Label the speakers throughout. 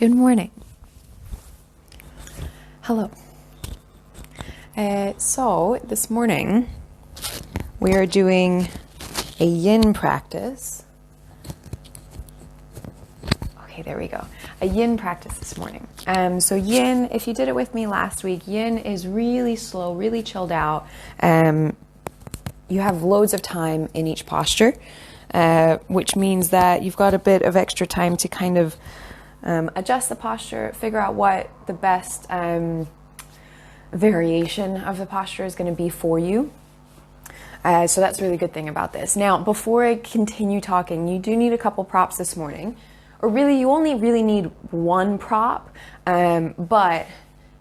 Speaker 1: Good morning. Hello. So this morning we are doing a yin practice. Okay, there we go. A yin practice this morning. So yin, if you did it with me last week, yin is really slow, really chilled out. You have loads of time in each posture, which means that you've got a bit of extra time to kind of adjust the posture, figure out what the best variation of the posture is going to be for you. So that's a really good thing about this. Now, before I continue talking, you do need a couple props this morning. Or really, you only really need one prop, but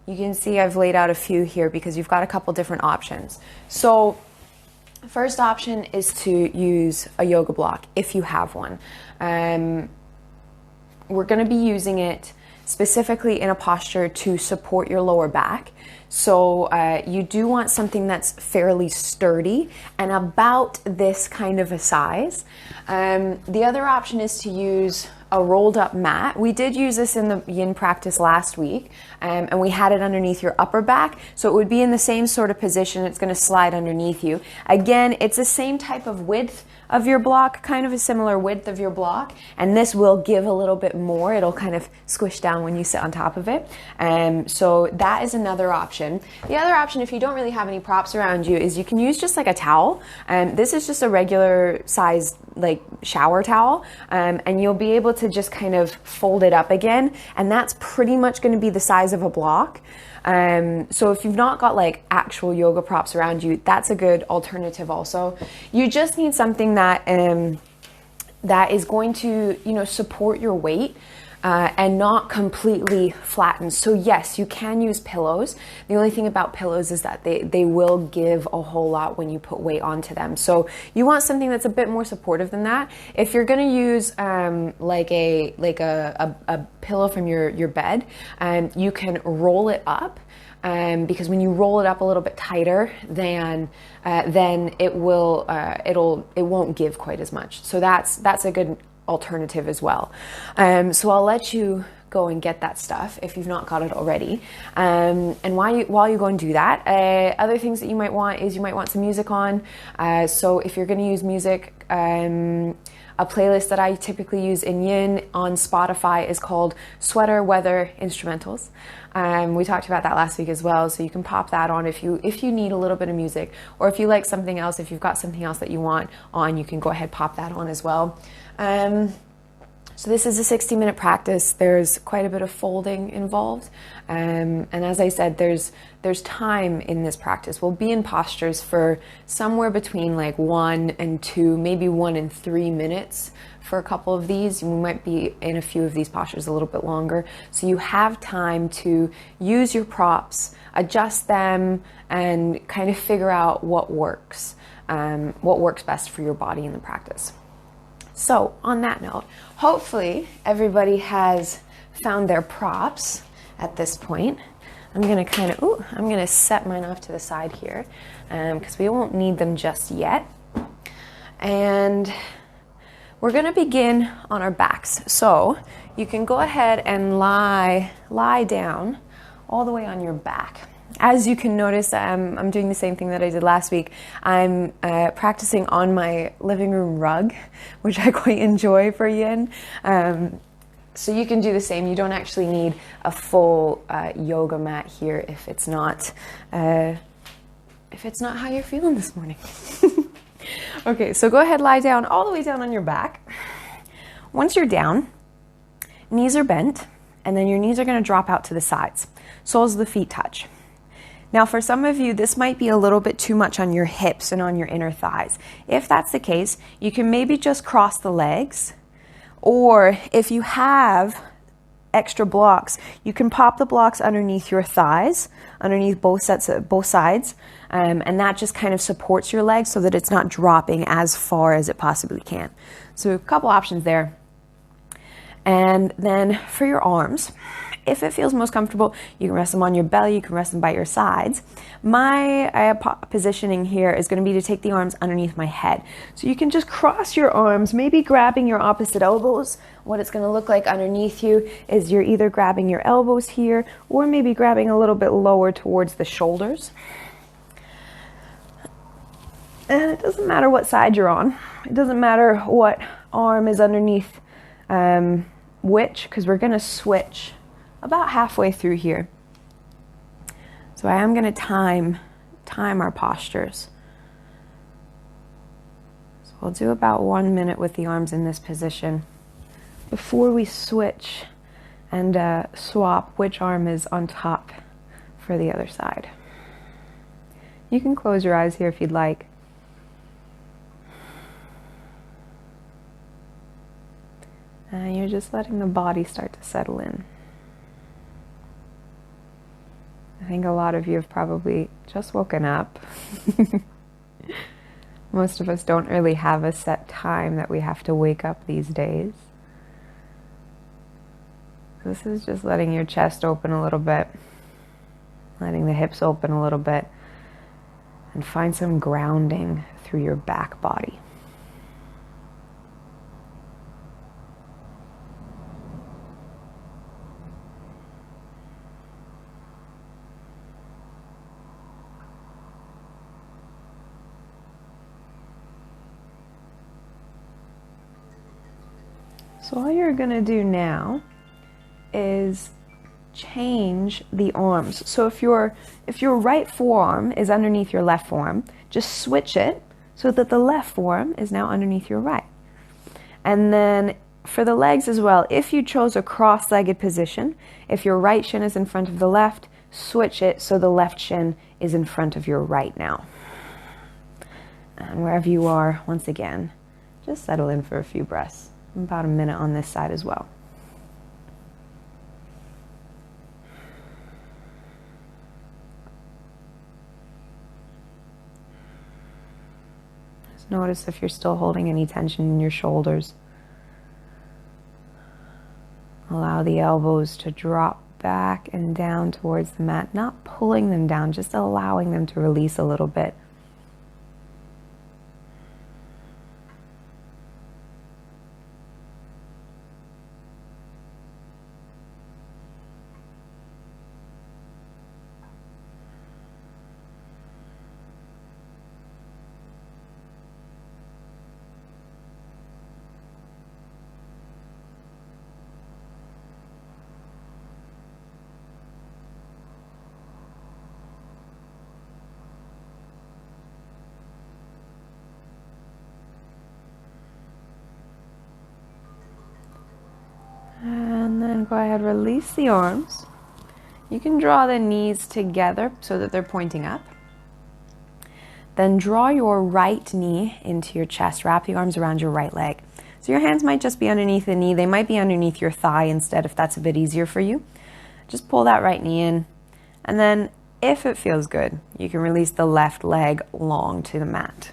Speaker 1: you can see I've laid out a few here because you've got a couple different options. So first option is to use a yoga block if you have one. We're going to be using it specifically in a posture to support your lower back. So you do want something that's fairly sturdy and about this kind of a size. The other option is to use a rolled up mat. We did use this in the yin practice last week, and we had it underneath your upper back. So it would be in the same sort of position. It's going to slide underneath you. Again, it's the same type of width of your block, kind of a similar width of your block, and this will give a little bit more. It'll kind of squish down when you sit on top of it. So that is another option. The other option, if you don't really have any props around you, is you can use just like a towel. This is just a regular size like shower towel, and you'll be able to just kind of fold it up again, and that's pretty much going to be the size of a block. So if you've not got like actual yoga props around you, that's a good alternative also. You just need something that that is going to, support your weight and not completely flatten. So yes, you can use pillows. The only thing about pillows is that they will give a whole lot when you put weight onto them. So you want something that's a bit more supportive than that. If you're going to use like a pillow from your bed, you can roll it up. Because when you roll it up a little bit tighter, then it won't give quite as much. So that's a good alternative as well. So I'll let you go and get that stuff if you've not got it already. And while you go and do that, other things that you might want is you might want some music on. So if you're going to use music, a playlist that I typically use in yin on Spotify is called Sweater Weather Instrumentals. We talked about that last week as well, so you can pop that on if you need a little bit of music, or if you like something else, if you've got something else that you want on, you can go ahead pop that on as well. So this is a 60-minute practice. There's quite a bit of folding involved, and as I said, there's time in this practice. We'll be in postures for somewhere between like 1 and 2, maybe 1 and 3 minutes for a couple of these. We might be in a few of these postures a little bit longer, so you have time to use your props, adjust them, and kind of figure out what works best for your body in the practice. So on that note, hopefully everybody has found their props at this point. I'm going to set mine off to the side here because we won't need them just yet. And we're going to begin on our backs. So you can go ahead and lie down all the way on your back. As you can notice, I'm doing the same thing that I did last week. I'm practicing on my living room rug, which I quite enjoy for yin. So you can do the same. You don't actually need a full yoga mat here if it's not how you're feeling this morning. Okay, so go ahead, lie down all the way down on your back. Once you're down, knees are bent, and then your knees are going to drop out to the sides. Soles of the feet touch. Now, for some of you, this might be a little bit too much on your hips and on your inner thighs. If that's the case, you can maybe just cross the legs, or if you have extra blocks, you can pop the blocks underneath your thighs, underneath both sides, and that just kind of supports your legs so that it's not dropping as far as it possibly can. So a couple options there. And then for your arms, If it feels most comfortable, you can rest them on your belly, you can rest them by your sides. My positioning here is going to be to take the arms underneath my head. So you can just cross your arms, maybe grabbing your opposite elbows. What it's going to look like underneath you is you're either grabbing your elbows here or maybe grabbing a little bit lower towards the shoulders. And it doesn't matter what side you're on. It doesn't matter what arm is underneath which, because we're going to switch about halfway through here. So I am going to time our postures. So we'll do about 1 minute with the arms in this position before we switch and swap which arm is on top for the other side. You can close your eyes here if you'd like. And you're just letting the body start to settle in. I think a lot of you have probably just woken up. Most of us don't really have a set time that we have to wake up these days. This is just letting your chest open a little bit, letting the hips open a little bit, and find some grounding through your back body. So all you're going to do now is change the arms. So if your right forearm is underneath your left forearm, just switch it so that the left forearm is now underneath your right. And then for the legs as well, if you chose a cross-legged position, if your right shin is in front of the left, switch it so the left shin is in front of your right now. And wherever you are, once again, just settle in for a few breaths. About a minute on this side as well. Just notice if you're still holding any tension in your shoulders. Allow the elbows to drop back and down towards the mat, not pulling them down, just allowing them to release a little bit. And then go ahead, release the arms. You can draw the knees together so that they're pointing up. Then draw your right knee into your chest. Wrap the arms around your right leg. So your hands might just be underneath the knee. They might be underneath your thigh instead if that's a bit easier for you. Just pull that right knee in. And then if it feels good, you can release the left leg long to the mat.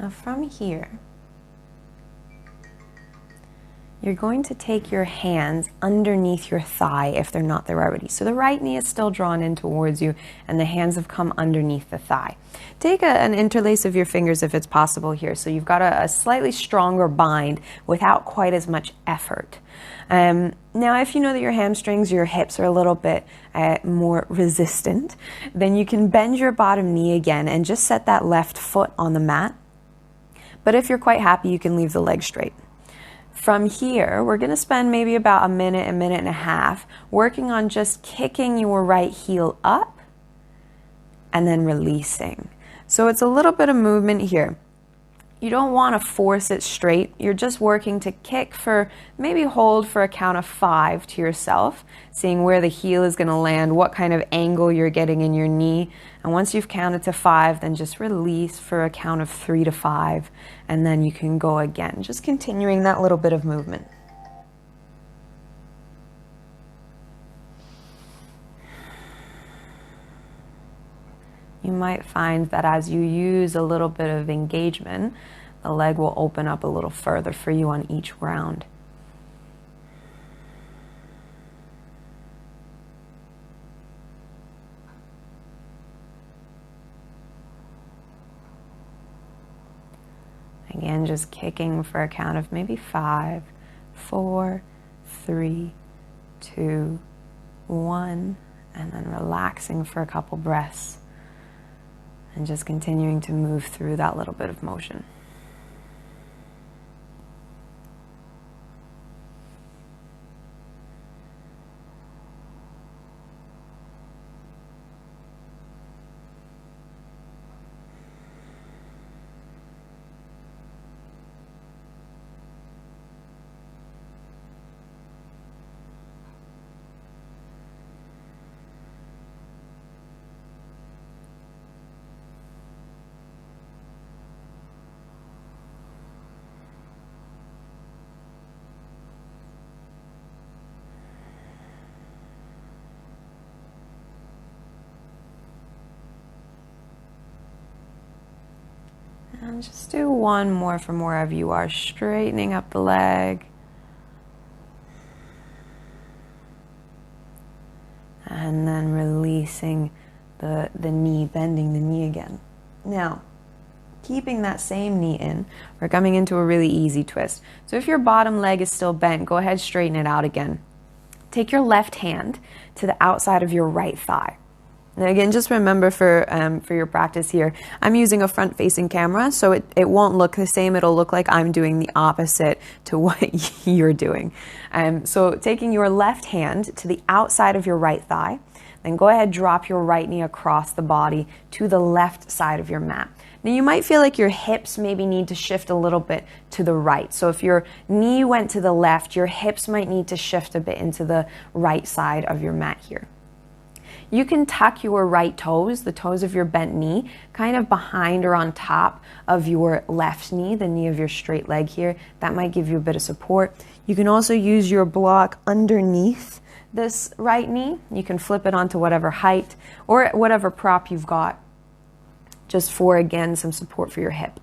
Speaker 1: Now from here, you're going to take your hands underneath your thigh if they're not there already. So the right knee is still drawn in towards you and the hands have come underneath the thigh. Take an interlace of your fingers if it's possible here. So you've got a slightly stronger bind without quite as much effort. Now, if you know that your hamstrings, your hips are a little bit more resistant, then you can bend your bottom knee again and just set that left foot on the mat. But if you're quite happy, you can leave the leg straight. From here, we're going to spend maybe about a minute and a half working on just kicking your right heel up and then releasing. So it's a little bit of movement here. You don't want to force it straight. You're just working to kick for, maybe hold for a count of 5 to yourself, seeing where the heel is going to land, what kind of angle you're getting in your knee. And once you've counted to 5, then just release for a count of 3 to 5, and then you can go again, just continuing that little bit of movement. You might find that as you use a little bit of engagement, the leg will open up a little further for you on each round. Again, just kicking for a count of maybe 5, 4, 3, 2, 1, and then relaxing for a couple breaths. And just continuing to move through that little bit of motion. And just do one more from wherever you are, straightening up the leg. And then releasing the knee, bending the knee again. Now, keeping that same knee in, we're coming into a really easy twist. So if your bottom leg is still bent, go ahead, straighten it out again. Take your left hand to the outside of your right thigh. Now again, just remember for your practice here, I'm using a front-facing camera, so it won't look the same. It'll look like I'm doing the opposite to what you're doing. So taking your left hand to the outside of your right thigh, then go ahead, drop your right knee across the body to the left side of your mat. Now you might feel like your hips maybe need to shift a little bit to the right. So if your knee went to the left, your hips might need to shift a bit into the right side of your mat here. You can tuck your right toes, the toes of your bent knee, kind of behind or on top of your left knee, the knee of your straight leg here. That might give you a bit of support. You can also use your block underneath this right knee. You can flip it onto whatever height or whatever prop you've got, just for, again, some support for your hip.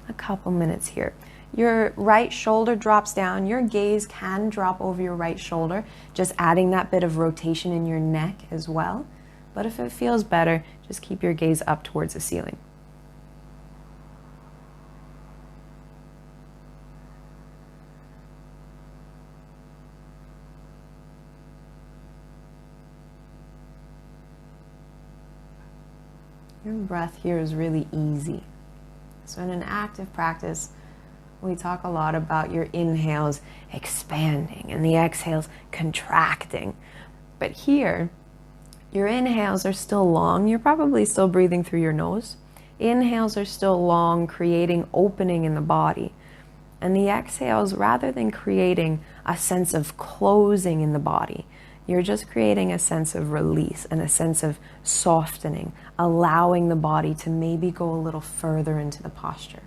Speaker 1: A couple minutes here. Your right shoulder drops down. Your gaze can drop over your right shoulder, just adding that bit of rotation in your neck as well. But if it feels better, just keep your gaze up towards the ceiling. Your breath here is really easy. So in an active practice, we talk a lot about your inhales expanding and the exhales contracting. But here, your inhales are still long. You're probably still breathing through your nose. Inhales are still long, creating opening in the body. And the exhales, rather than creating a sense of closing in the body, you're just creating a sense of release and a sense of softening, allowing the body to maybe go a little further into the posture.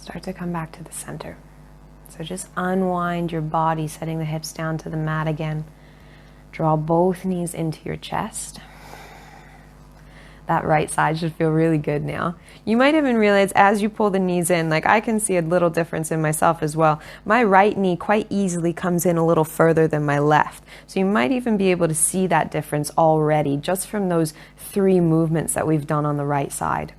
Speaker 1: Start to come back to the center. So just unwind your body, setting the hips down to the mat again. Draw both knees into your chest. That right side should feel really good now. You might even realize as you pull the knees in, like I can see a little difference in myself as well. My right knee quite easily comes in a little further than my left. So you might even be able to see that difference already just from those 3 movements that we've done on the right side.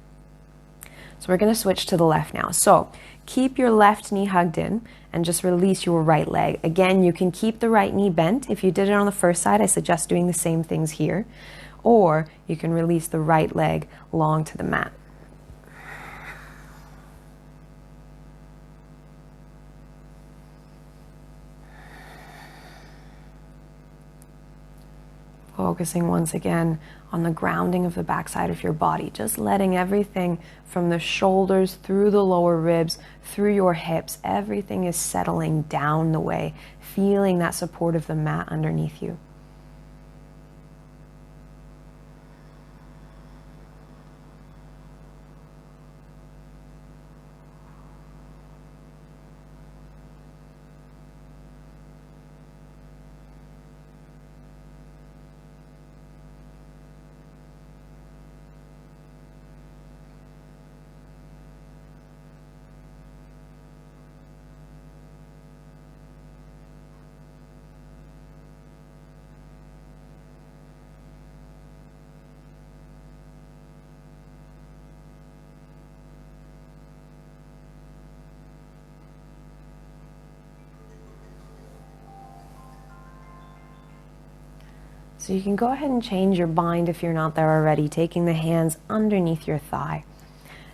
Speaker 1: So we're going to switch to the left now. So keep your left knee hugged in and just release your right leg. Again, you can keep the right knee bent. If you did it on the first side, I suggest doing the same things here. Or you can release the right leg long to the mat. Focusing once again on the grounding of the backside of your body, just letting everything from the shoulders through the lower ribs, through your hips, everything is settling down the way, feeling that support of the mat underneath you. So you can go ahead and change your bind if you're not there already, taking the hands underneath your thigh.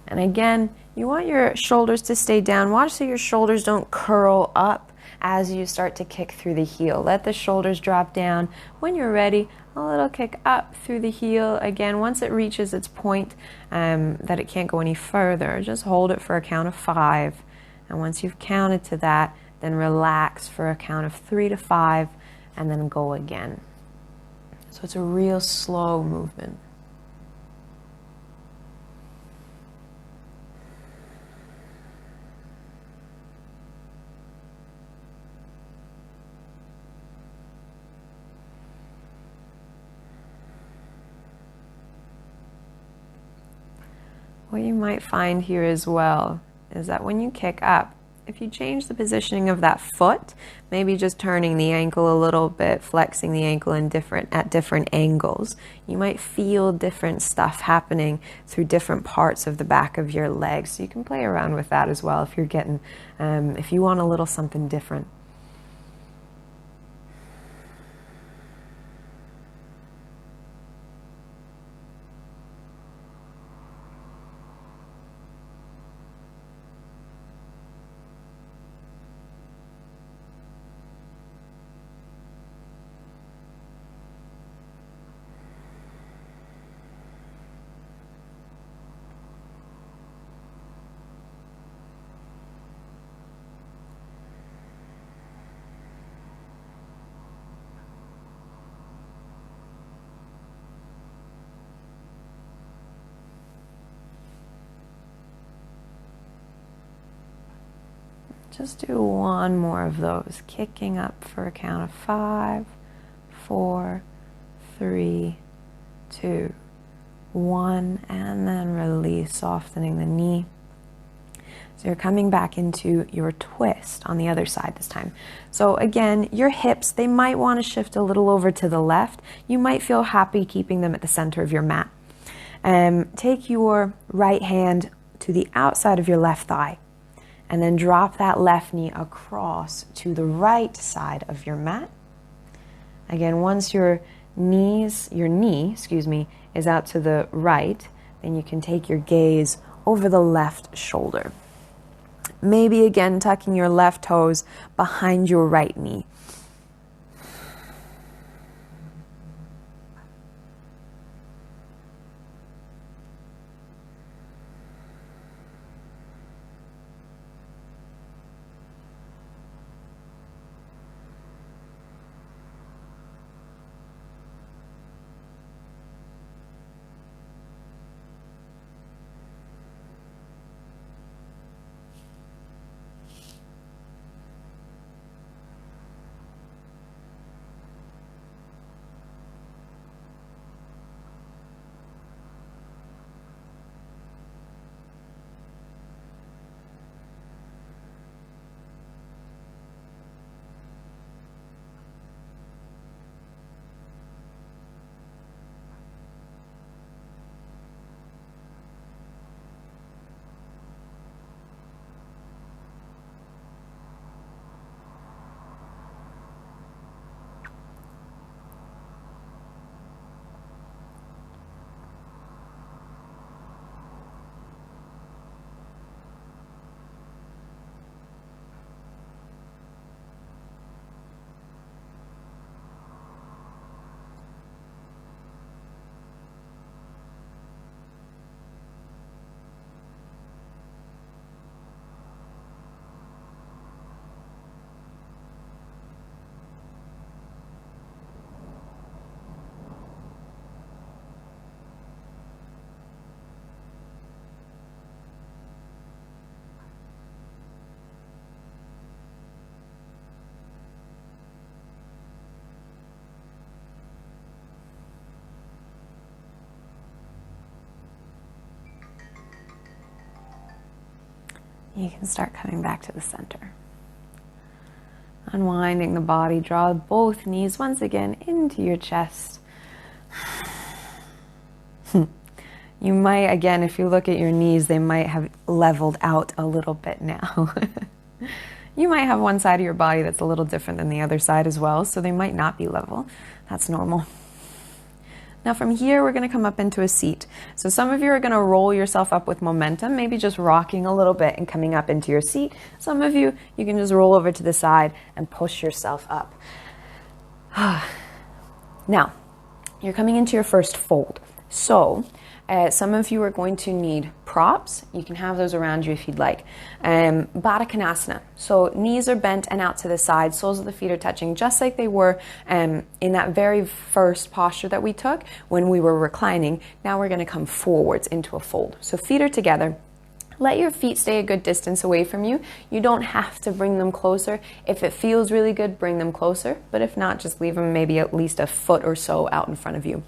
Speaker 1: And again, you want your shoulders to stay down. Watch so your shoulders don't curl up as you start to kick through the heel. Let the shoulders drop down. When you're ready, a little kick up through the heel. Again, once it reaches its point that it can't go any further, just hold it for a count of 5. And once you've counted to that, then relax for a count of 3 to 5 and then go again. So it's a real slow movement. What you might find here as well is that when you kick up, if you change the positioning of that foot, maybe just turning the ankle a little bit, flexing the ankle at different angles, you might feel different stuff happening through different parts of the back of your legs. So you can play around with that as well if you're getting, if you want a little something different. Just do one more of those, kicking up for a count of 5, 4, 3, 2, 1, and then release, softening the knee. So you're coming back into your twist on the other side this time. So again, your hips, they might want to shift a little over to the left. You might feel happy keeping them at the center of your mat. Take your right hand to the outside of your left thigh. And then drop that left knee across to the right side of your mat. Again, once your knee, is out to the right, then you can take your gaze over the left shoulder. Maybe again, tucking your left toes behind your right knee. You can start coming back to the center. Unwinding the body, draw both knees once again into your chest. You might, again, if you look at your knees, they might have leveled out a little bit now. You might have one side of your body that's a little different than the other side as well, so they might not be level. That's normal. Now from here, we're going to come up into a seat. So some of you are going to roll yourself up with momentum, maybe just rocking a little bit and coming up into your seat. Some of you, you can just roll over to the side and push yourself up. Now, you're coming into your first fold. So some of you are going to need props. You can have those around you if you'd like. Badakanasana. So knees are bent and out to the side. Soles of the feet are touching just like they were in that very first posture that we took when we were reclining. Now we're going to come forwards into a fold. So feet are together. Let your feet stay a good distance away from you. You don't have to bring them closer. If it feels really good, bring them closer. But if not, just leave them maybe at least a foot or so out in front of you.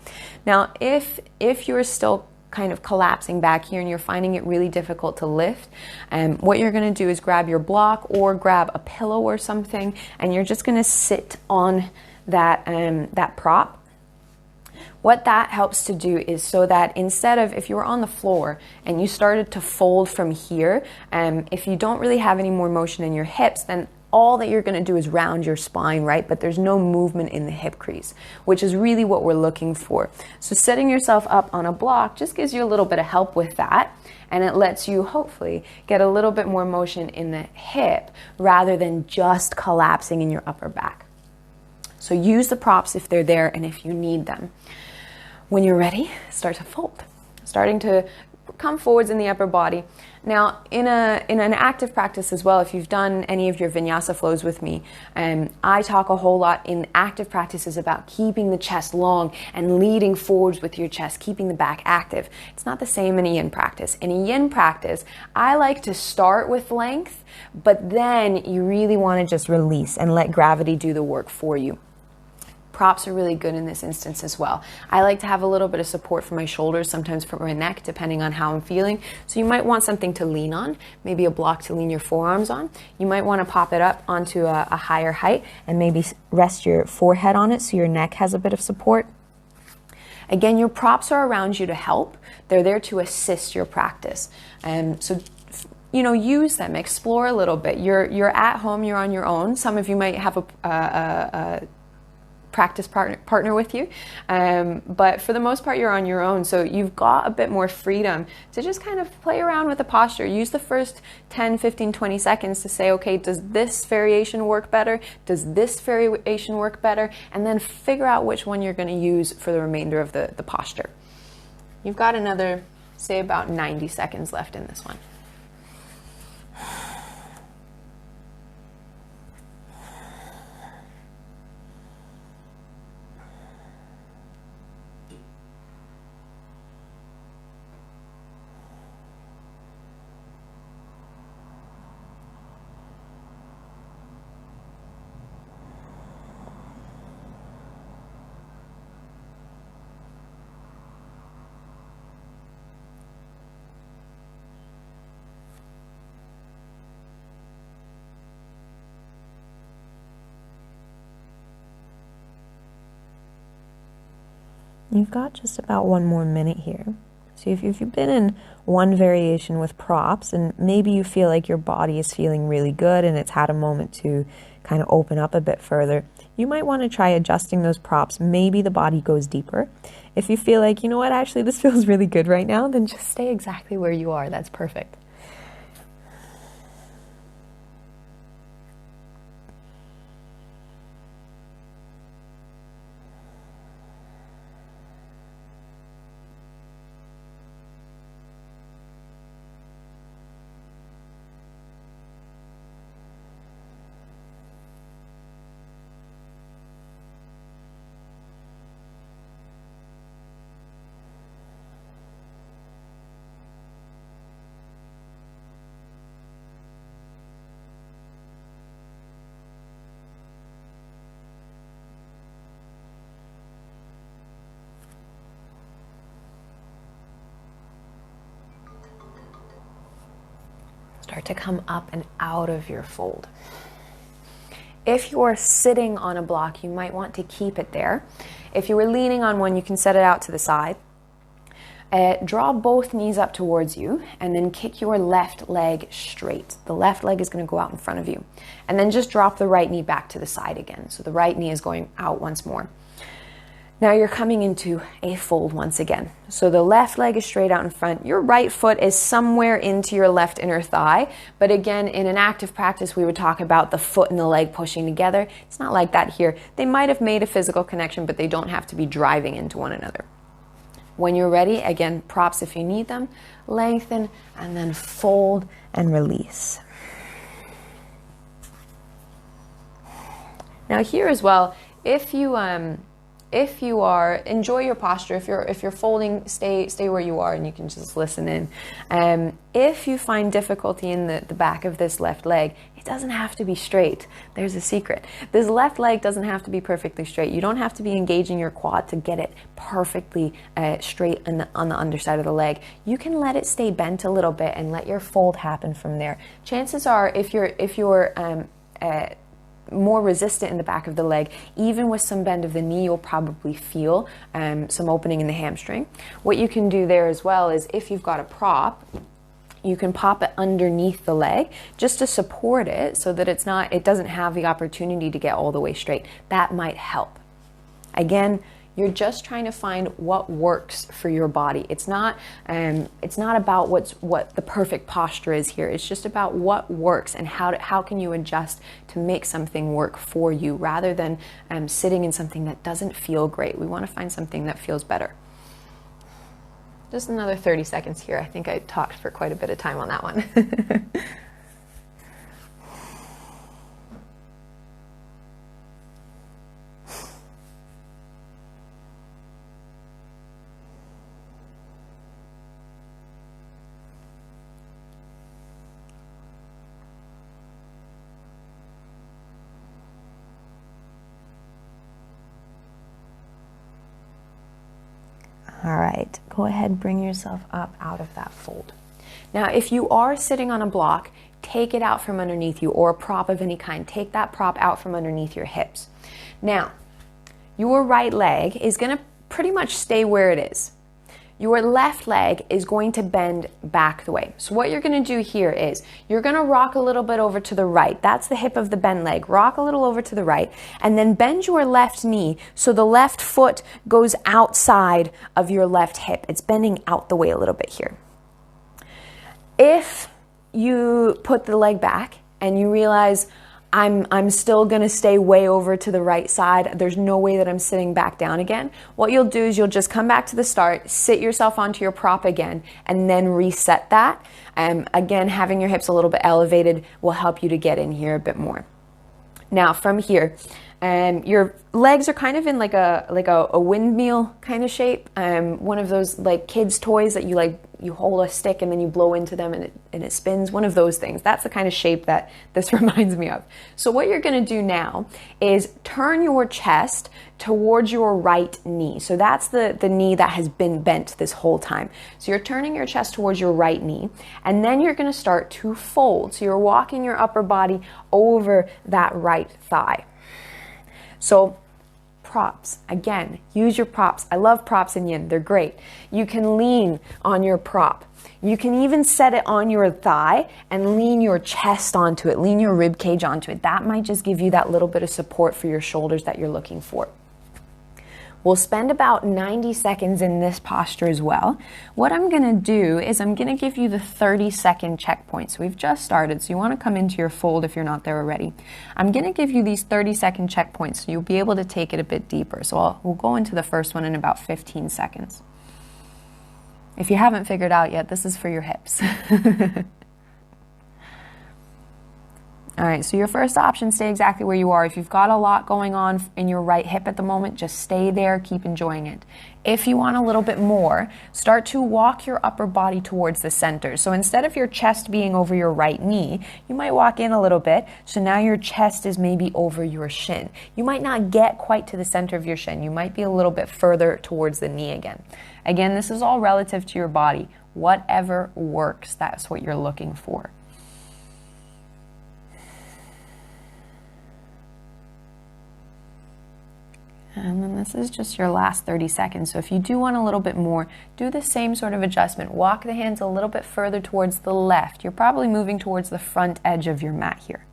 Speaker 1: Now, if you're still kind of collapsing back here and you're finding it really difficult to lift, what you're going to do is grab your block or grab a pillow or something, and you're just going to sit on that prop. What that helps to do is so that instead of, if you were on the floor and you started to fold from here, if you don't really have any more motion in your hips, then all that you're going to do is round your spine, right? But there's no movement in the hip crease, which is really what we're looking for. So setting yourself up on a block just gives you a little bit of help with that, and it lets you hopefully get a little bit more motion in the hip rather than just collapsing in your upper back. So use the props if they're there and if you need them. When you're ready, start to fold. Starting to come forwards in the upper body. Now, in an active practice as well, if you've done any of your vinyasa flows with me, I talk a whole lot in active practices about keeping the chest long and leading forwards with your chest, keeping the back active. It's not the same in a yin practice. In a yin practice, I like to start with length, but then you really want to just release and let gravity do the work for you. Props are really good in this instance as well. I like to have a little bit of support for my shoulders, sometimes for my neck, depending on how I'm feeling. So you might want something to lean on, maybe a block to lean your forearms on. You might want to pop it up onto a higher height and maybe rest your forehead on it so your neck has a bit of support. Again, your props are around you to help. They're there to assist your practice. So use them, explore a little bit. You're at home, you're on your own. Some of you might have a practice partner with you, but for the most part you're on your own, so you've got a bit more freedom to just kind of play around with the posture. Use the first 10, 15, 20 seconds to say, okay, does this variation work better? Does this variation work better? And then figure out which one you're going to use for the remainder of the posture. You've got another, say, about 90 seconds left in this one. You've got just about one more minute here. So if you've been in one variation with props and maybe you feel like your body is feeling really good and it's had a moment to kind of open up a bit further, you might want to try adjusting those props. Maybe the body goes deeper. If you feel like, you know what, actually this feels really good right now, then just stay exactly where you are. That's perfect. Start to come up and out of your fold. If you're sitting on a block, you might want to keep it there. If you were leaning on one, you can set it out to the side. Draw both knees up towards you and then kick your left leg straight. The left leg is going to go out in front of you. And then just drop the right knee back to the side again. So the right knee is going out once more. Now you're coming into a fold once again. So the left leg is straight out in front. Your right foot is somewhere into your left inner thigh. But again, in an active practice, we would talk about the foot and the leg pushing together. It's not like that here. They might have made a physical connection, but they don't have to be driving into one another. When you're ready, again, props if you need them, lengthen and then fold and release. Now here as well, if you are, enjoy your posture. If you're folding, stay where you are and you can just listen in. If you find difficulty in the back of this left leg, it doesn't have to be straight. There's a secret. This left leg doesn't have to be perfectly straight. You don't have to be engaging your quad to get it perfectly straight on the underside of the leg. You can let it stay bent a little bit and let your fold happen from there. Chances are, if you're more resistant in the back of the leg, even with some bend of the knee, you'll probably feel some opening in the hamstring. What you can do there as well is, if you've got a prop, you can pop it underneath the leg just to support it so that it doesn't have the opportunity to get all the way straight. That might help. Again, you're just trying to find what works for your body. It's not about what the perfect posture is here. It's just about what works and how can you adjust to make something work for you, rather than sitting in something that doesn't feel great. We want to find something that feels better. Just another 30 seconds here. I think I talked for quite a bit of time on that one. All right, go ahead, bring yourself up out of that fold. Now, if you are sitting on a block, take it out from underneath you, or a prop of any kind. Take that prop out from underneath your hips. Now, your right leg is going to pretty much stay where it is. Your left leg is going to bend back the way. So what you're going to do here is you're going to rock a little bit over to the right. That's the hip of the bent leg. Rock a little over to the right and then bend your left knee so the left foot goes outside of your left hip. It's bending out the way a little bit here. If you put the leg back and you realize, I'm still going to stay way over to the right side, there's no way that I'm sitting back down again, what you'll do is you'll just come back to the start, sit yourself onto your prop again, and then reset that. Again, having your hips a little bit elevated will help you to get in here a bit more. Now from here, your legs are kind of in like a windmill kind of shape. One of those like kids' toys that you hold a stick and then you blow into them and it spins. One of those things. That's the kind of shape that this reminds me of. So what you're going to do now is turn your chest towards your right knee. So that's the knee that has been bent this whole time. So you're turning your chest towards your right knee, and then you're going to start to fold. So you're walking your upper body over that right thigh. So props, again, use your props. I love props in yin, they're great. You can lean on your prop. You can even set it on your thigh and lean your chest onto it, lean your rib cage onto it. That might just give you that little bit of support for your shoulders that you're looking for. We'll spend about 90 seconds in this posture as well. What I'm going to do is I'm going to give you the 30-second checkpoints. We've just started, so you want to come into your fold if you're not there already. I'm going to give you these 30-second checkpoints so you'll be able to take it a bit deeper. So we'll go into the first one in about 15 seconds. If you haven't figured out yet, this is for your hips. All right, so your first option, stay exactly where you are. If you've got a lot going on in your right hip at the moment, just stay there, keep enjoying it. If you want a little bit more, start to walk your upper body towards the center. So instead of your chest being over your right knee, you might walk in a little bit. So now your chest is maybe over your shin. You might not get quite to the center of your shin. You might be a little bit further towards the knee again. Again, this is all relative to your body. Whatever works, that's what you're looking for. And then this is just your last 30 seconds. So if you do want a little bit more, do the same sort of adjustment. Walk the hands a little bit further towards the left. You're probably moving towards the front edge of your mat here.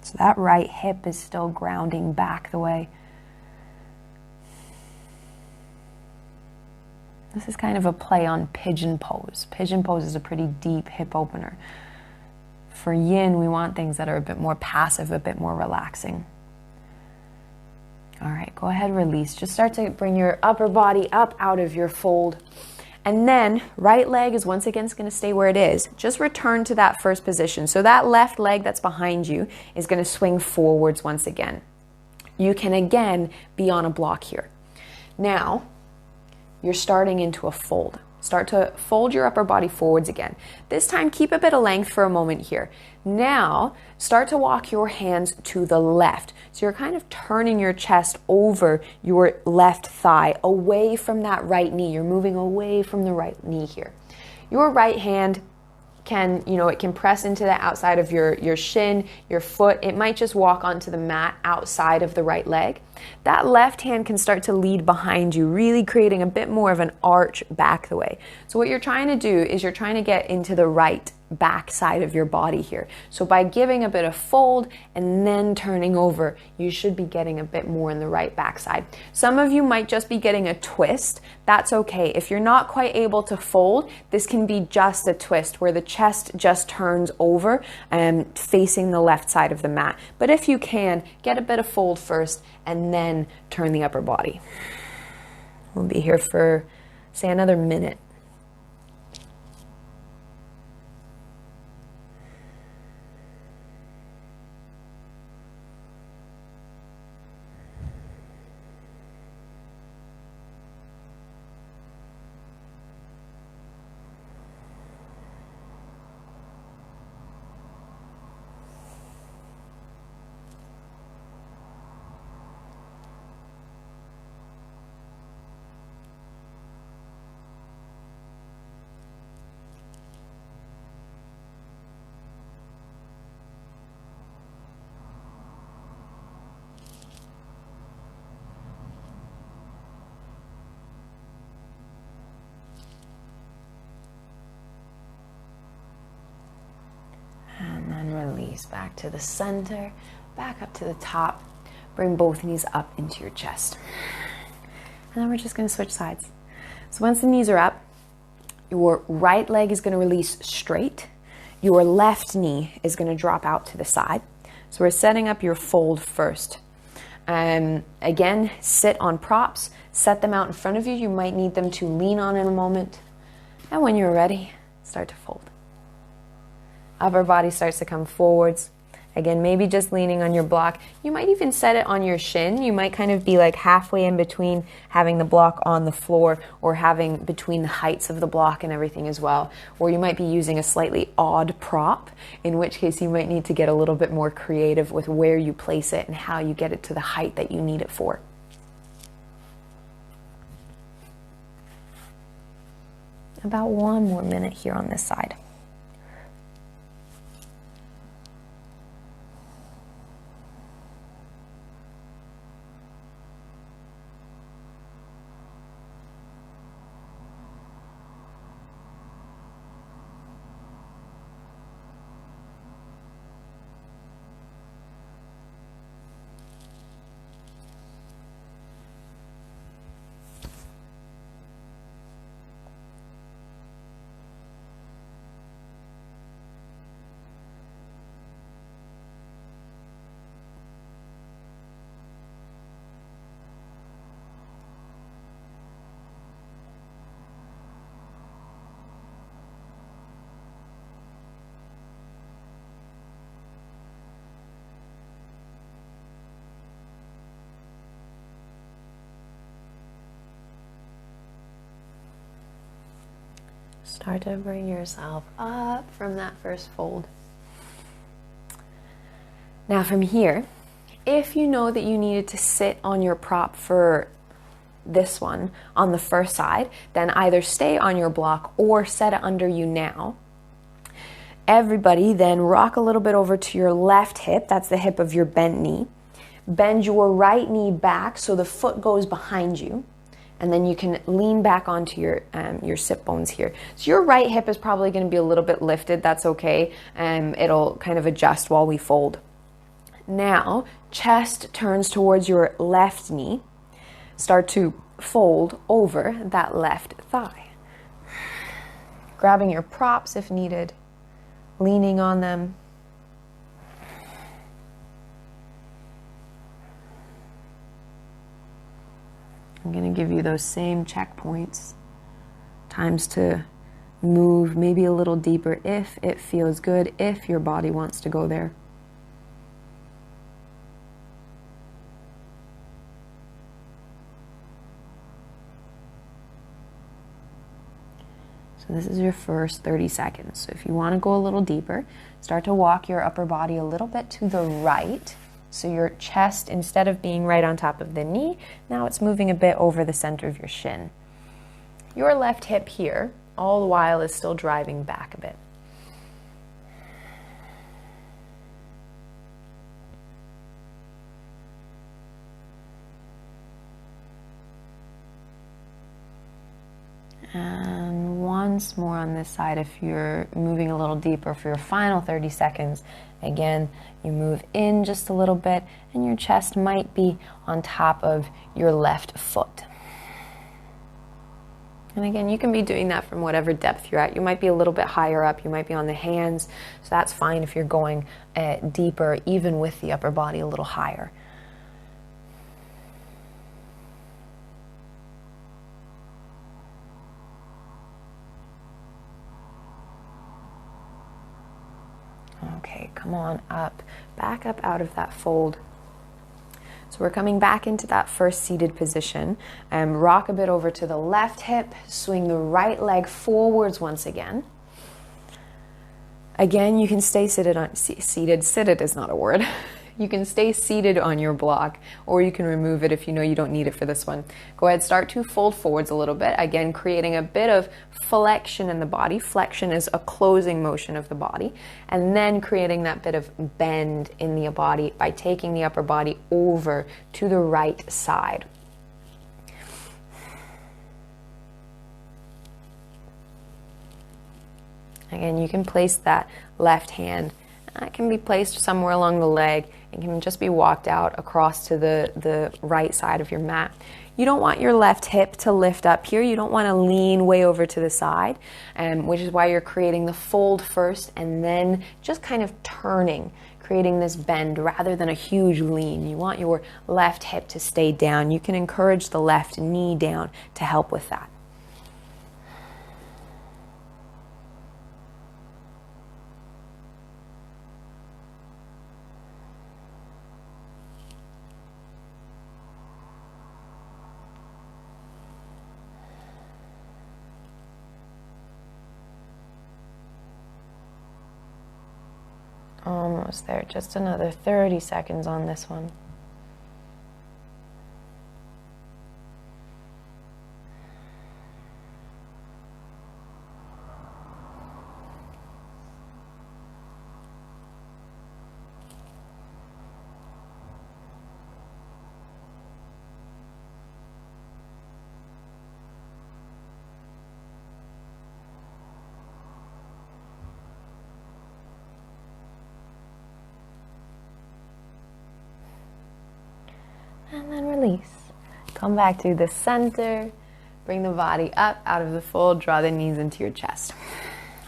Speaker 1: So that right hip is still grounding back the way. This is kind of a play on pigeon pose. Pigeon pose is a pretty deep hip opener. For yin, we want things that are a bit more passive, a bit more relaxing. All right, go ahead, release. Just start to bring your upper body up out of your fold. And then right leg is once again going to stay where it is. Just return to that first position. So that left leg that's behind you is going to swing forwards once again. You can again be on a block here. Now, you're starting into a fold. Start to fold your upper body forwards again. This time, keep a bit of length for a moment here. Now, start to walk your hands to the left. So you're kind of turning your chest over your left thigh, away from that right knee. You're moving away from the right knee here. Your right hand can, it can press into the outside of your shin, your foot. It might just walk onto the mat outside of the right leg. That left hand can start to lead behind you, really creating a bit more of an arch back the way. So what you're trying to do is you're trying to get into the right back side of your body here. So by giving a bit of fold and then turning over, you should be getting a bit more in the right back side. Some of you might just be getting a twist. That's okay. If you're not quite able to fold, this can be just a twist where the chest just turns over and facing the left side of the mat. But if you can, get a bit of fold first and then turn the upper body. We'll be here for, say, another minute. Release back to the center, back up to the top. Bring both knees up into your chest. And then we're just going to switch sides. So once the knees are up, your right leg is going to release straight. Your left knee is going to drop out to the side. So we're setting up your fold first. Again, sit on props. Set them out in front of you. You might need them to lean on in a moment. And when you're ready, start to fold. Upper body starts to come forwards. Again, maybe just leaning on your block. You might even set it on your shin. You might kind of be like halfway in between having the block on the floor or having between the heights of the block and everything as well. Or you might be using a slightly odd prop, in which case you might need to get a little bit more creative with where you place it and how you get it to the height that you need it for. About one more minute here on this side. Start to bring yourself up from that first fold. Now from here, if you know that you needed to sit on your prop for this one on the first side, then either stay on your block or set it under you now. Everybody then rock a little bit over to your left hip. That's the hip of your bent knee. Bend your right knee back so the foot goes behind you. And then you can lean back onto your sit bones here. So your right hip is probably going to be a little bit lifted. That's okay. It'll kind of adjust while we fold. Now, chest turns towards your left knee. Start to fold over that left thigh. Grabbing your props if needed. Leaning on them. I'm going to give you those same checkpoints. Times to move maybe a little deeper if it feels good, if your body wants to go there. So this is your first 30 seconds. So if you want to go a little deeper, start to walk your upper body a little bit to the right. So your chest, instead of being right on top of the knee, now it's moving a bit over the center of your shin. Your left hip here, all the while, is still driving back a bit. And once more on this side, if you're moving a little deeper for your final 30 seconds, again, you move in just a little bit and your chest might be on top of your left foot. And again, you can be doing that from whatever depth you're at. You might be a little bit higher up, you might be on the hands, so that's fine if you're going deeper, even with the upper body a little higher. Okay, come on up, back up out of that fold. So we're coming back into that first seated position. Rock a bit over to the left hip, swing the right leg forwards once again. Again, you can stay seated is not a word. You can stay seated on your block, or you can remove it if you know you don't need it for this one. Go ahead, start to fold forwards a little bit, again creating a bit of flexion in the body. Flexion is a closing motion of the body, and then creating that bit of bend in the body by taking the upper body over to the right side. Again, you can place that left hand. It can be placed somewhere along the leg. It can just be walked out across to the right side of your mat. You don't want your left hip to lift up here. You don't want to lean way over to the side, which is why you're creating the fold first and then just kind of turning, creating this bend rather than a huge lean. You want your left hip to stay down. You can encourage the left knee down to help with that. Almost there, just another 30 seconds on this one. And then release. Come back to the center. Bring the body up out of the fold. Draw the knees into your chest.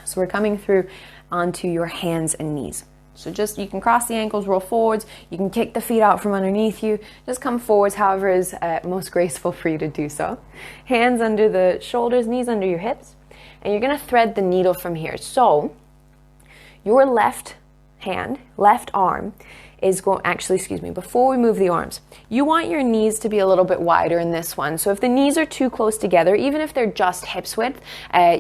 Speaker 1: So we're coming through onto your hands and knees. So just, you can cross the ankles, roll forwards. You can kick the feet out from underneath you. Just come forwards, however is most graceful for you to do so. Hands under the shoulders, knees under your hips. And you're going to thread the needle from here. So your left hand, left arm, is going, before we move the arms, you want your knees to be a little bit wider in this one. So if the knees are too close together, even if they're just hips width,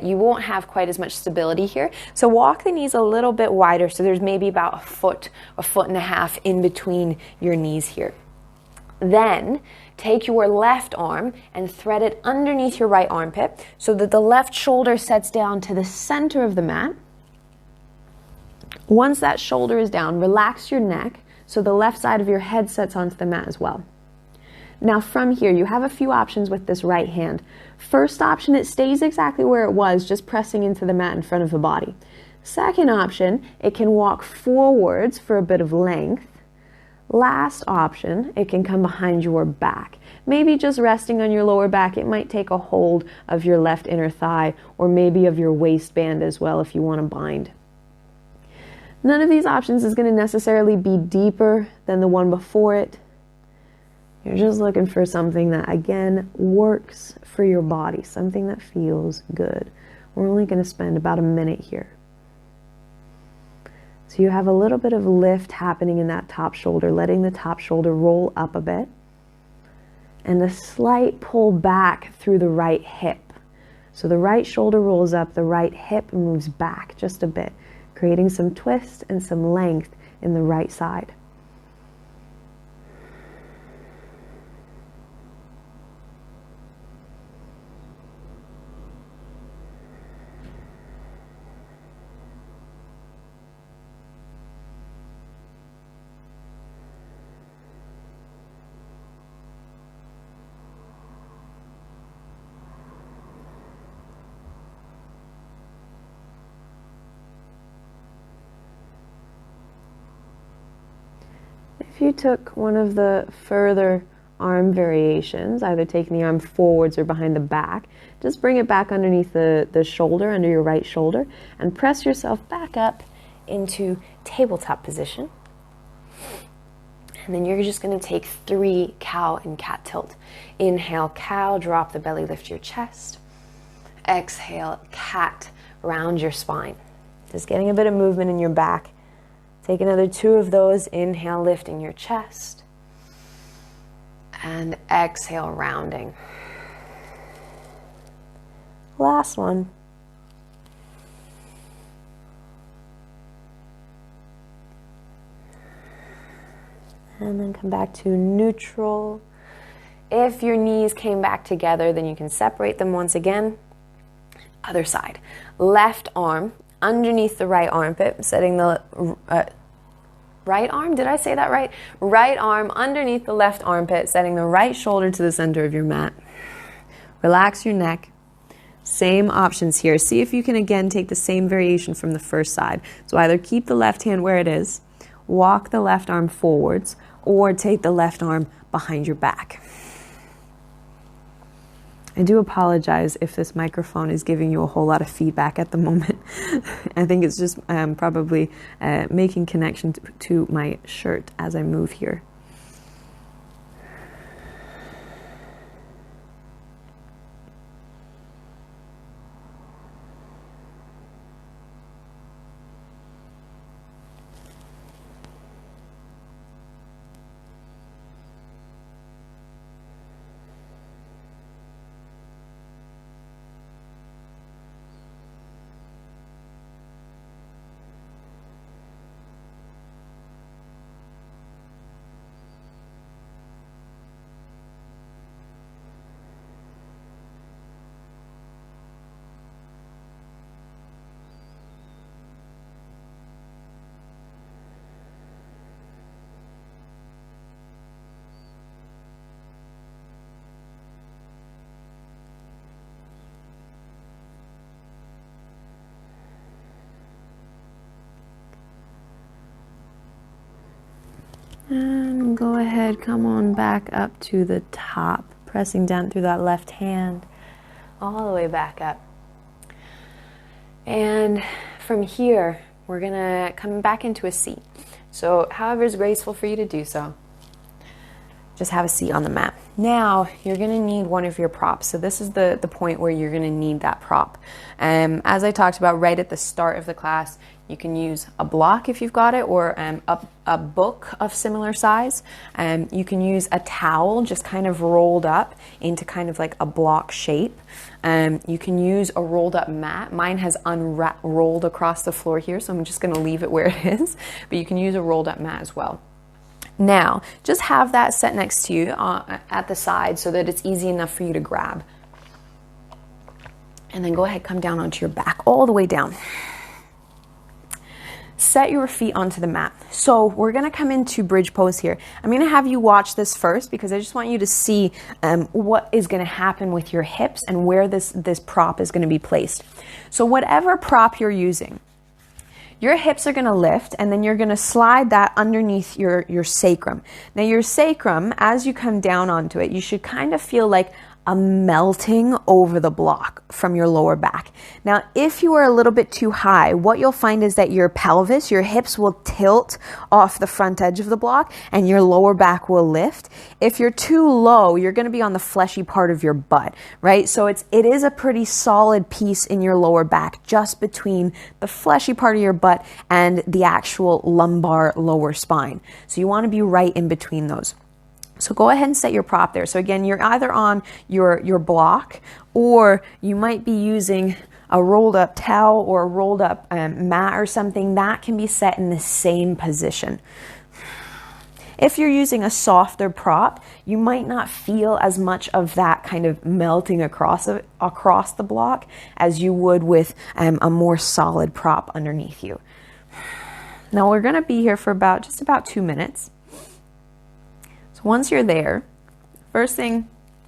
Speaker 1: you won't have quite as much stability here. So walk the knees a little bit wider, so there's maybe about a foot and a half in between your knees here. Then take your left arm and thread it underneath your right armpit so that the left shoulder sets down to the center of the mat. Once that shoulder is down, relax your neck so the left side of your head sets onto the mat as well. Now from here, you have a few options with this right hand. First option, it stays exactly where it was, just pressing into the mat in front of the body. Second option, it can walk forwards for a bit of length. Last option, it can come behind your back. Maybe just resting on your lower back. It might take a hold of your left inner thigh or maybe of your waistband as well if you want to bind. None of these options is going to necessarily be deeper than the one before it. You're just looking for something that, again, works for your body, something that feels good. We're only going to spend about a minute here. So you have a little bit of lift happening in that top shoulder, letting the top shoulder roll up a bit, and a slight pull back through the right hip. So the right shoulder rolls up, the right hip moves back just a bit, creating some twist and some length in the right side. If you took one of the further arm variations, either taking the arm forwards or behind the back, just bring it back underneath the shoulder, under your right shoulder, and press yourself back up into tabletop position. And then you're just going to take 3 cow and cat tilt. Inhale, cow, drop the belly, lift your chest. Exhale, cat, round your spine. Just getting a bit of movement in your back. Take another 2 of those. Inhale, lifting your chest. And exhale, rounding. Last one. And then come back to neutral. If your knees came back together, then you can separate them once again. Other side. Left arm underneath the right armpit, setting the right arm, did I say that right? Right arm underneath the left armpit, setting the right shoulder to the center of your mat. Relax your neck. Same options here. See if you can again take the same variation from the first side. So either keep the left hand where it is, walk the left arm forwards, or take the left arm behind your back. I do apologize if this microphone is giving you a whole lot of feedback at the moment. I think it's just probably making connection to my shirt as I move here. And go ahead, come on back up to the top, pressing down through that left hand, all the way back up. And from here, we're gonna come back into a seat. So however is graceful for you to do so, just have a seat on the mat. Now, you're gonna need one of your props. So this is the point where you're gonna need that prop. As I talked about right at the start of the class, you can use a block if you've got it, or a book of similar size. You can use a towel just kind of rolled up into kind of like a block shape. You can use a rolled up mat. Mine has unrolled across the floor here, so I'm just gonna leave it where it is. But you can use a rolled up mat as well. Now, just have that set next to you at the side so that it's easy enough for you to grab. And then go ahead, come down onto your back, all the way down. set your feet onto the mat. So we're going to come into bridge pose here. I'm going to have you watch this first because I just want you to see what is going to happen with your hips and where this prop is going to be placed. So whatever prop you're using, your hips are going to lift, and then you're going to slide that underneath your sacrum. Now your sacrum, as you come down onto it, you should kind of feel like a melting over the block from your lower back. Now, if you are a little bit too high, what you'll find is that your pelvis, your hips will tilt off the front edge of the block and your lower back will lift. If you're too low, you're going to be on the fleshy part of your butt, right? So it is a pretty solid piece in your lower back, just between the fleshy part of your butt and the actual lumbar lower spine. So you want to be right in between those. So go ahead and set your prop there. So again, you're either on your block, or you might be using a rolled up towel or a rolled up mat or something. That can be set in the same position. If you're using a softer prop, you might not feel as much of that kind of melting across the block as you would with a more solid prop underneath you. Now we're going to be here for just about 2 minutes. Once you're there, first thing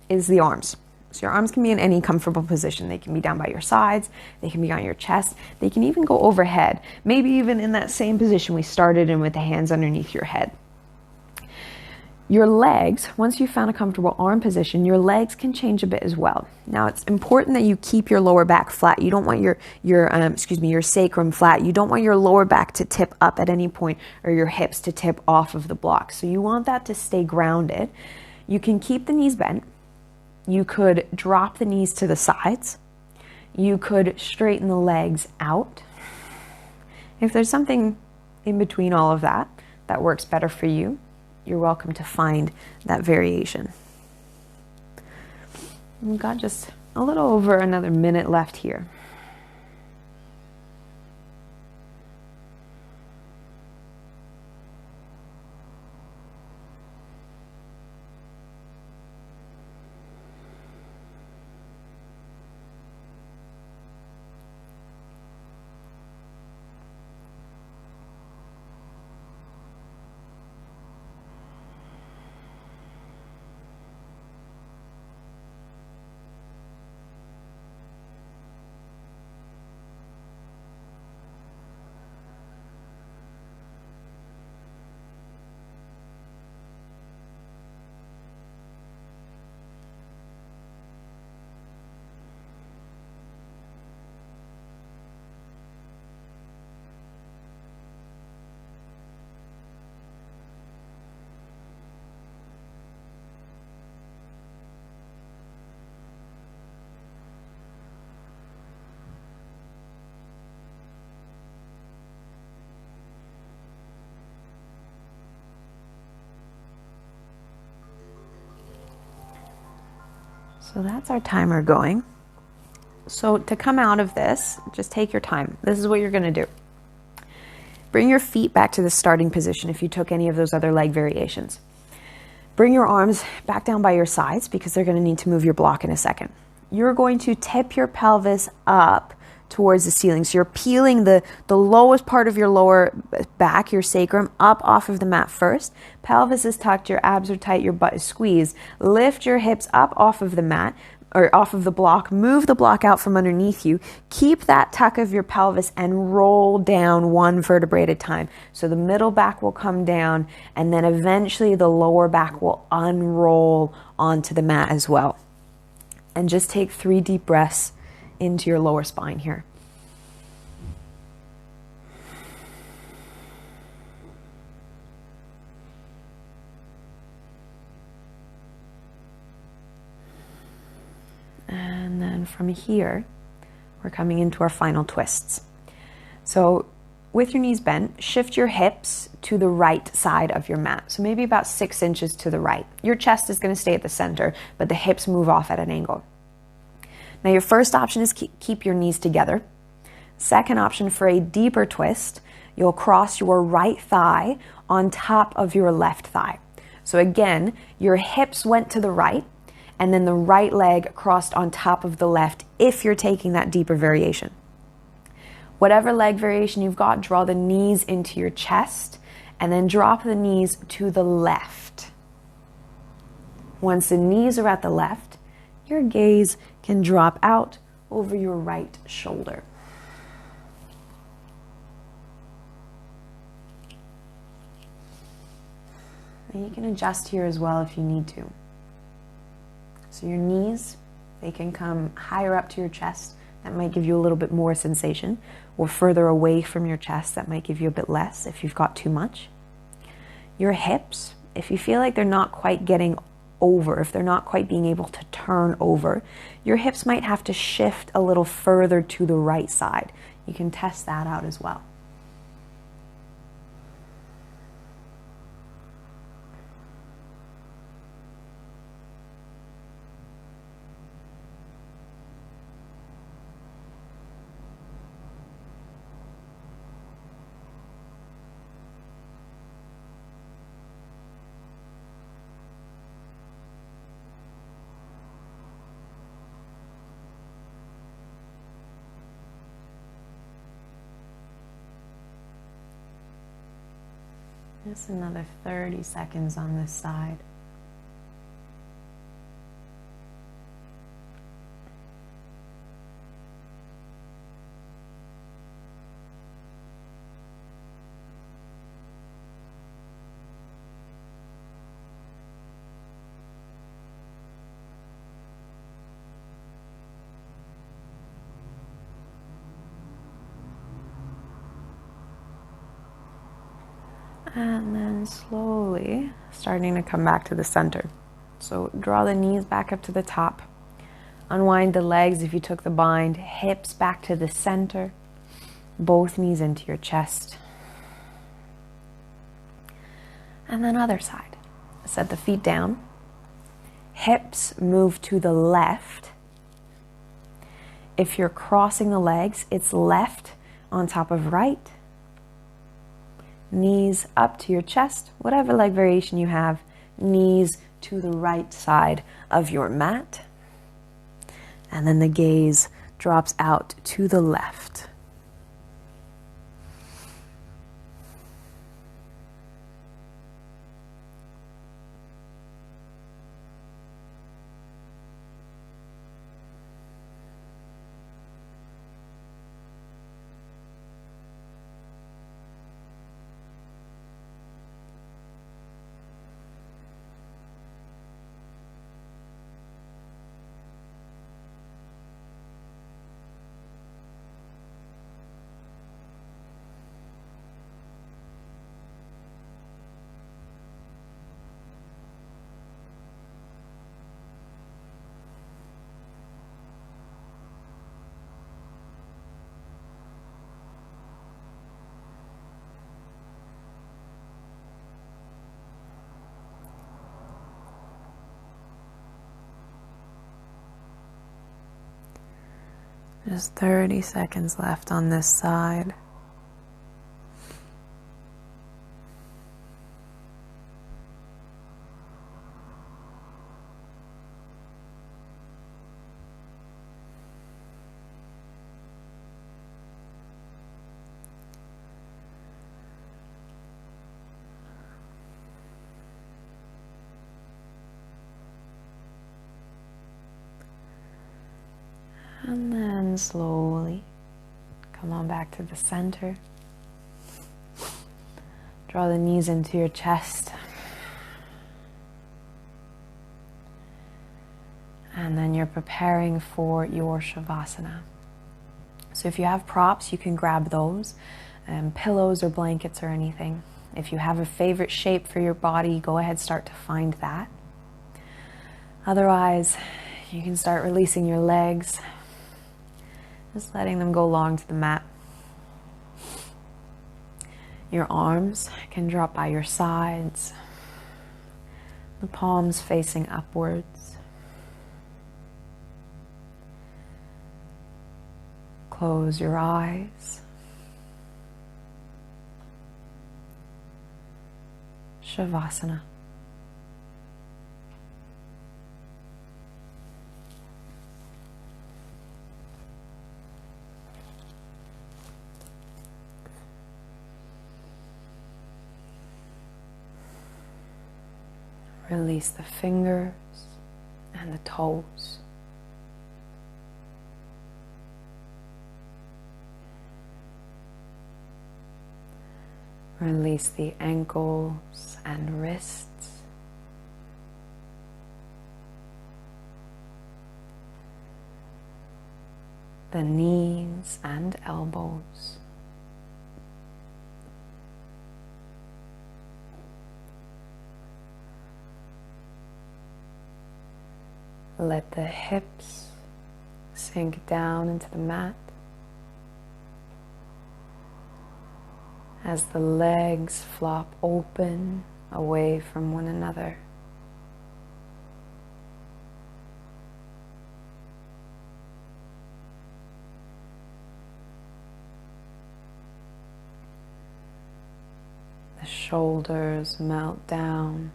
Speaker 1: is the arms. So your arms can be in any comfortable position. They can be down by your sides, they can be on your chest, they can even go overhead, maybe even in that same position we started in with the hands underneath your head. Your legs, once you've found a comfortable arm position, your legs can change a bit as well. Now it's important that you keep your lower back flat. You don't want your sacrum flat. You don't want your lower back to tip up at any point or your hips to tip off of the block. So you want that to stay grounded. You can keep the knees bent. You could drop the knees to the sides. You could straighten the legs out. If there's something in between all of that works better for you, you're welcome to find that variation. We've got just a little over another minute left here. So that's our timer going. So to come out of this, just take your time. This is what you're going to do. Bring your feet back to the starting position if you took any of those other leg variations. Bring your arms back down by your sides because they're going to need to move your block in a second. You're going to tip your pelvis up towards the ceiling. So you're peeling the lowest part of your lower back, your sacrum, up off of the mat first. Pelvis is tucked, your abs are tight, your butt is squeezed. Lift your hips up off of the mat, or off of the block. Move the block out from underneath you. Keep that tuck of your pelvis and roll down one vertebrae at a time. So the middle back will come down, and then eventually the lower back will unroll onto the mat as well. And just take 3 deep breaths into your lower spine here. And then from here, we're coming into our final twists. So with your knees bent, shift your hips to the right side of your mat. So maybe about 6 inches to the right. Your chest is going to stay at the center, but the hips move off at an angle. Now your first option is keep your knees together. Second option, for a deeper twist, you'll cross your right thigh on top of your left thigh. So again, your hips went to the right, and then the right leg crossed on top of the left if you're taking that deeper variation. Whatever leg variation you've got, draw the knees into your chest and then drop the knees to the left. Once the knees are at the left, your gaze can drop out over your right shoulder. And you can adjust here as well if you need to. So your knees, they can come higher up to your chest. That might give you a little bit more sensation. Or further away from your chest. That might give you a bit less if you've got too much. Your hips, if you feel like they're not quite getting over, if they're not quite being able to turn over, your hips might have to shift a little further to the right side. You can test that out as well. Just another 30 seconds on this side. And then slowly starting to come back to the center. So draw the knees back up to the top. Unwind the legs if you took the bind. Hips back to the center. Both knees into your chest. And then other side. Set the feet down. Hips move to the left. If you're crossing the legs, it's left on top of right. Knees up to your chest, whatever leg variation you have, knees to the right side of your mat. And then the gaze drops out to the left. Just 30 seconds left on this side. And then slowly come on back to the center. Draw the knees into your chest. And then you're preparing for your Savasana. So if you have props, you can grab those, pillows or blankets or anything. If you have a favorite shape for your body, go ahead, start to find that. Otherwise, you can start releasing your legs. Just letting them go long to the mat. Your arms can drop by your sides. The palms facing upwards. Close your eyes. Savasana. Release the fingers and the toes. Release the ankles and wrists. The knees and elbows. Let the hips sink down into the mat as the legs flop open away from one another. The shoulders melt down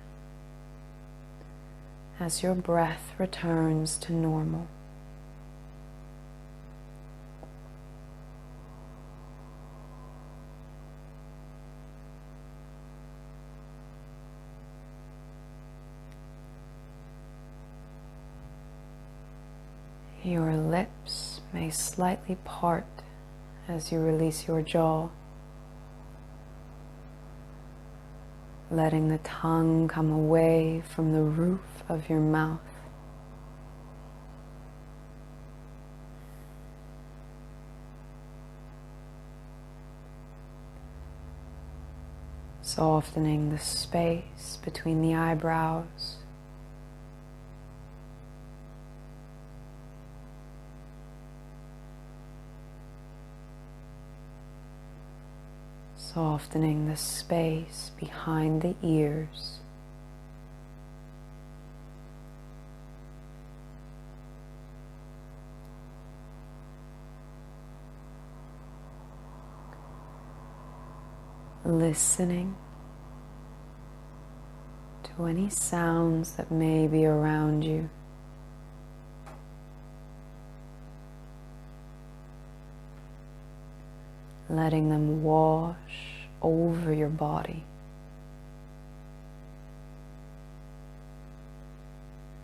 Speaker 1: as your breath returns to normal. Your lips may slightly part as you release your jaw, letting the tongue come away from the roof of your mouth. Softening the space between the eyebrows. Softening the space behind the ears. Listening to any sounds that may be around you. Letting them wash over your body,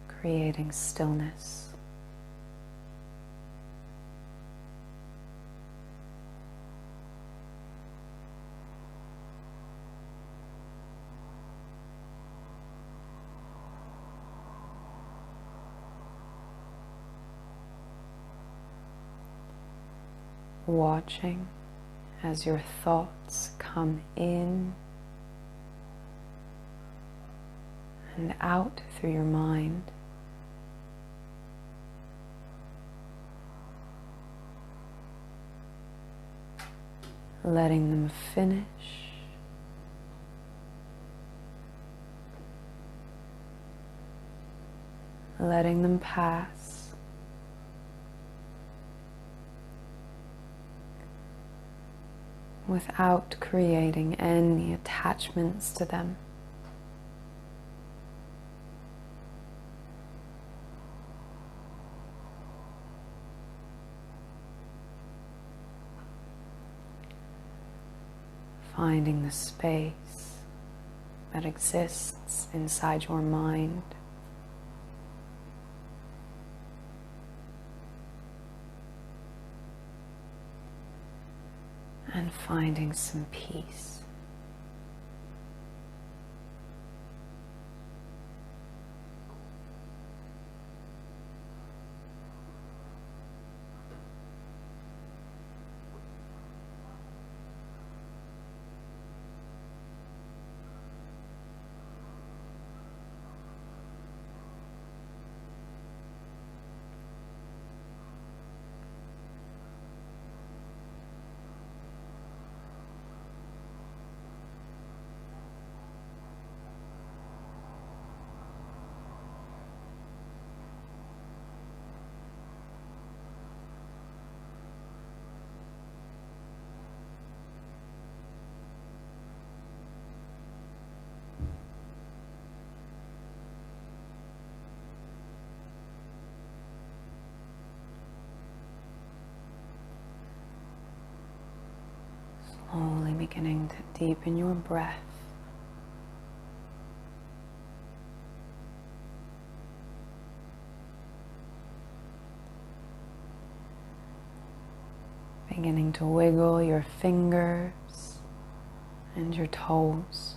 Speaker 1: creating stillness. Watching as your thoughts come in and out through your mind. Letting them finish. Letting them pass. Without creating any attachments to them. Finding the space that exists inside your mind. And finding some peace. Slowly beginning to deepen your breath. Beginning to wiggle your fingers and your toes.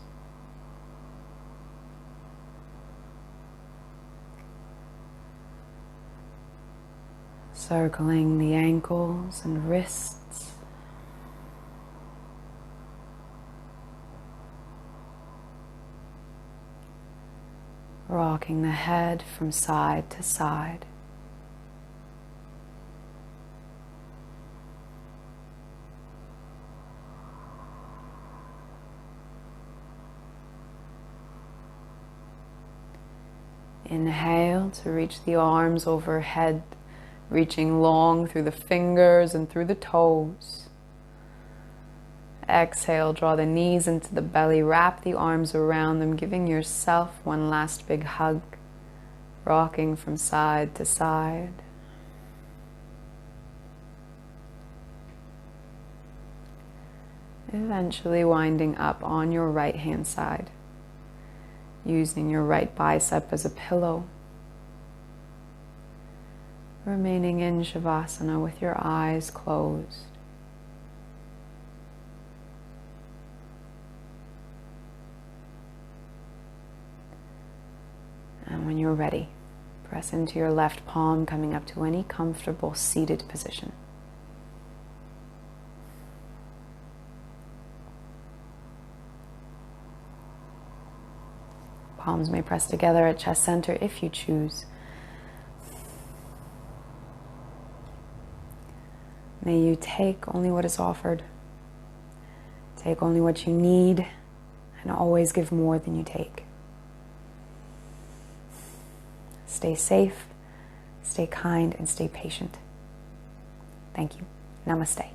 Speaker 1: Circling the ankles and wrists. Rocking the head from side to side. Inhale to reach the arms overhead, reaching long through the fingers and through the toes. Exhale, draw the knees into the belly, wrap the arms around them, giving yourself one last big hug, rocking from side to side. Eventually winding up on your right hand side, using your right bicep as a pillow. Remaining in Savasana with your eyes closed. And when you're ready, press into your left palm, coming up to any comfortable seated position. Palms may press together at chest center if you choose. May you take only what is offered. Take only what you need, and always give more than you take. Stay safe, stay kind, and stay patient. Thank you. Namaste.